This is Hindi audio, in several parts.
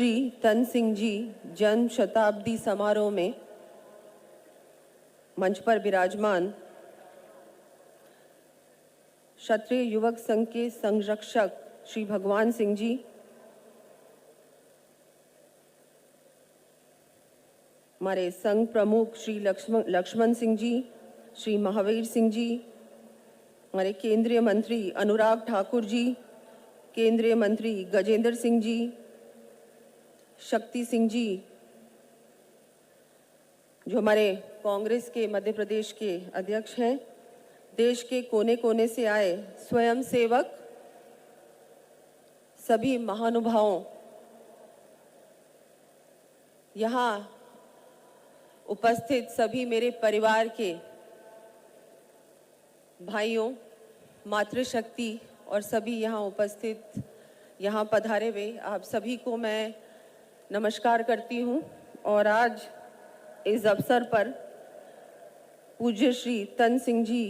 श्री तन सिंह जी जन्म शताब्दी समारोह में मंच पर विराजमान क्षत्रिय युवक संघ के संरक्षक श्री भगवान सिंह जी, हमारे संघ प्रमुख श्री लक्ष्मण सिंह जी, श्री महावीर सिंह जी, हमारे केंद्रीय मंत्री अनुराग ठाकुर जी, केंद्रीय मंत्री गजेंद्र सिंह जी, शक्ति सिंह जी, जो हमारे कांग्रेस के मध्य प्रदेश के अध्यक्ष हैं, देश के कोने कोने से आए स्वयं सेवक, सभी महानुभावों, यहाँ उपस्थित सभी मेरे परिवार के भाइयों, मातृशक्ति और सभी यहाँ उपस्थित, यहाँ पधारे हुए आप सभी को मैं नमस्कार करती हूँ। और आज इस अवसर पर पूज्य श्री तन सिंह जी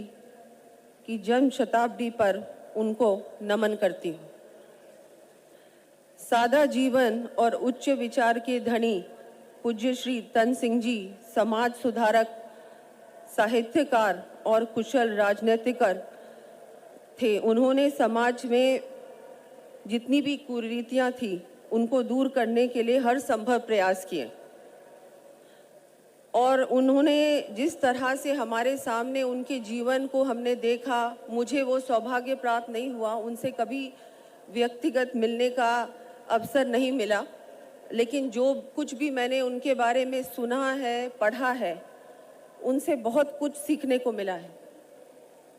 की जन्म शताब्दी पर उनको नमन करती हूँ। सादा जीवन और उच्च विचार के धनी पूज्य श्री तन सिंह जी समाज सुधारक, साहित्यकार और कुशल राजनीतिकर थे। उन्होंने समाज में जितनी भी कुरीतियां थी उनको दूर करने के लिए हर संभव प्रयास किए और उन्होंने जिस तरह से हमारे सामने उनके जीवन को हमने देखा, मुझे वो सौभाग्य प्राप्त नहीं हुआ, उनसे कभी व्यक्तिगत मिलने का अवसर नहीं मिला, लेकिन जो कुछ भी मैंने उनके बारे में सुना है, पढ़ा है, उनसे बहुत कुछ सीखने को मिला है।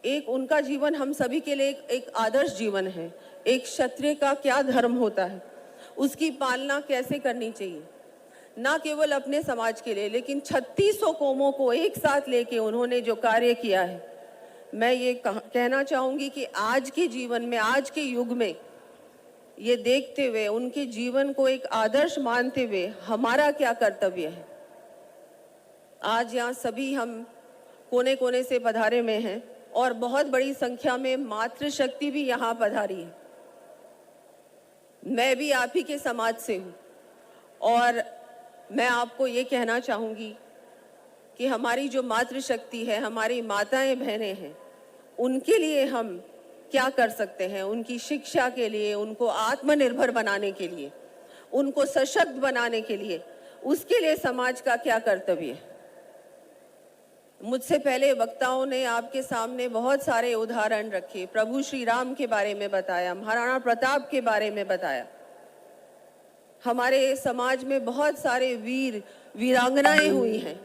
एक उनका जीवन हम सभी के लिए एक आदर्श जीवन है। एक क्षत्रिय का क्या धर्म होता है, उसकी पालना कैसे करनी चाहिए, ना केवल अपने समाज के लिए लेकिन 3600 कौमों को एक साथ लेके उन्होंने जो कार्य किया है, मैं ये कहना चाहूँगी कि आज के जीवन में, आज के युग में ये देखते हुए, उनके जीवन को एक आदर्श मानते हुए हमारा क्या कर्तव्य है। आज यहाँ सभी हम कोने कोने से पधारे में हैं और बहुत बड़ी संख्या में मातृशक्ति भी यहाँ पधारी है। मैं भी आप ही के समाज से हूँ और मैं आपको ये कहना चाहूँगी कि हमारी जो मातृशक्ति है, हमारी माताएं बहनें हैं, उनके लिए हम क्या कर सकते हैं, उनकी शिक्षा के लिए, उनको आत्मनिर्भर बनाने के लिए, उनको सशक्त बनाने के लिए, उसके लिए समाज का क्या कर्तव्य है। मुझसे पहले वक्ताओं ने आपके सामने बहुत सारे उदाहरण रखे, प्रभु श्री राम के बारे में बताया, महाराणा प्रताप के बारे में बताया। हमारे समाज में बहुत सारे वीर वीरांगनाएं हुई हैं,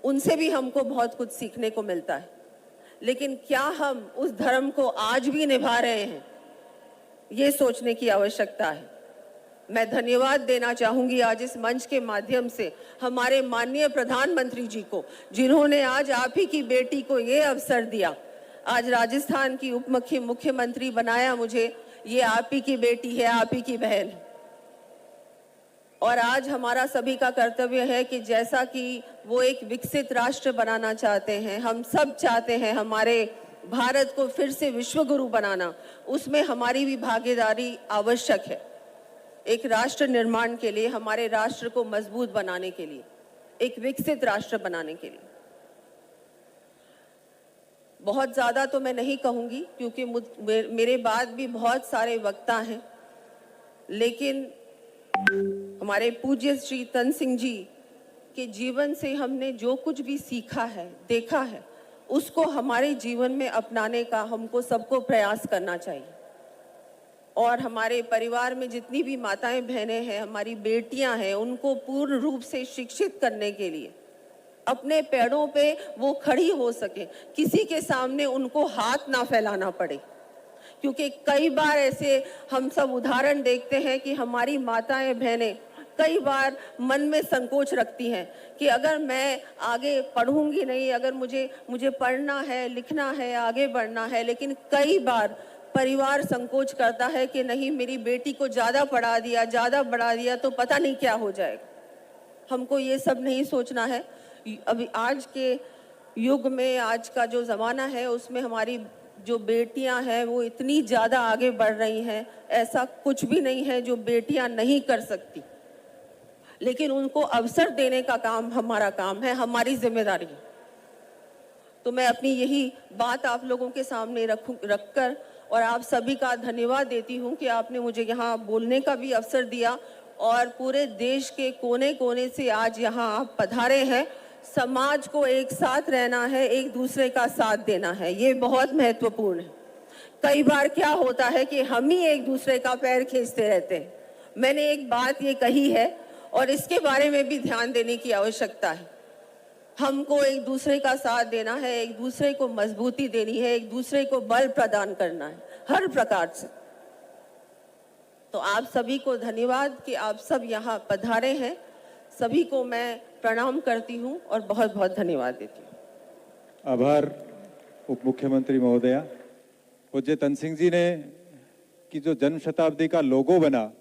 उनसे भी हमको बहुत कुछ सीखने को मिलता है। लेकिन क्या हम उस धर्म को आज भी निभा रहे हैं, ये सोचने की आवश्यकता है। मैं धन्यवाद देना चाहूंगी आज इस मंच के माध्यम से हमारे माननीय प्रधानमंत्री जी को, जिन्होंने आज आप ही की बेटी को ये अवसर दिया। आज राजस्थान की उप मुख्यमंत्री बनाया मुझे, ये आप ही की बेटी है, आप ही की बहन है। और आज हमारा सभी का कर्तव्य है कि जैसा कि वो एक विकसित राष्ट्र बनाना चाहते हैं, हम सब चाहते हैं हमारे भारत को फिर से विश्व गुरु बनाना, उसमें हमारी भी भागीदारी आवश्यक है। एक राष्ट्र निर्माण के लिए, हमारे राष्ट्र को मजबूत बनाने के लिए, एक विकसित राष्ट्र बनाने के लिए। बहुत ज़्यादा तो मैं नहीं कहूँगी क्योंकि मेरे बाद भी बहुत सारे वक्ता हैं, लेकिन हमारे पूज्य श्री तन सिंह जी के जीवन से हमने जो कुछ भी सीखा है, देखा है, उसको हमारे जीवन में अपनाने का हमको सबको प्रयास करना चाहिए। और हमारे परिवार में जितनी भी माताएं बहनें हैं, हमारी बेटियां हैं, उनको पूर्ण रूप से शिक्षित करने के लिए अपने पैरों पे वो खड़ी हो सके, किसी के सामने उनको हाथ ना फैलाना पड़े। क्योंकि कई बार ऐसे हम सब उदाहरण देखते हैं कि हमारी माताएं बहनें कई बार मन में संकोच रखती हैं कि अगर मैं आगे पढ़ूंगी नहीं, अगर मुझे पढ़ना है, लिखना है, आगे बढ़ना है, लेकिन कई बार परिवार संकोच करता है कि नहीं, मेरी बेटी को ज़्यादा पढ़ा दिया, ज़्यादा बढ़ा दिया तो पता नहीं क्या हो जाएगा। हमको ये सब नहीं सोचना है। अभी आज के युग में, आज का जो ज़माना है, उसमें हमारी जो बेटियां हैं वो इतनी ज़्यादा आगे बढ़ रही हैं, ऐसा कुछ भी नहीं है जो बेटियां नहीं कर सकती। लेकिन उनको अवसर देने का काम हमारा काम है, हमारी जिम्मेदारी है। तो मैं अपनी यही बात आप लोगों के सामने रखकर और आप सभी का धन्यवाद देती हूं कि आपने मुझे यहाँ बोलने का भी अवसर दिया और पूरे देश के कोने कोने से आज यहाँ आप पधारे हैं। समाज को एक साथ रहना है, एक दूसरे का साथ देना है, ये बहुत महत्वपूर्ण है। कई बार क्या होता है कि हम ही एक दूसरे का पैर खींचते रहते हैं। मैंने एक बात ये कही है और इसके बारे में भी ध्यान देने की आवश्यकता है। हमको एक दूसरे का साथ देना है, एक दूसरे को मजबूती देनी है, एक दूसरे को बल प्रदान करना है हर प्रकार से। तो आप सभी को धन्यवाद कि आप सब यहाँ पधारे हैं। सभी को मैं प्रणाम करती हूँ और बहुत बहुत धन्यवाद देती हूँ। आभार उप मुख्यमंत्री महोदया। पूज्य तन सिंह जी ने की जो जन्म शताब्दी का लोगो बना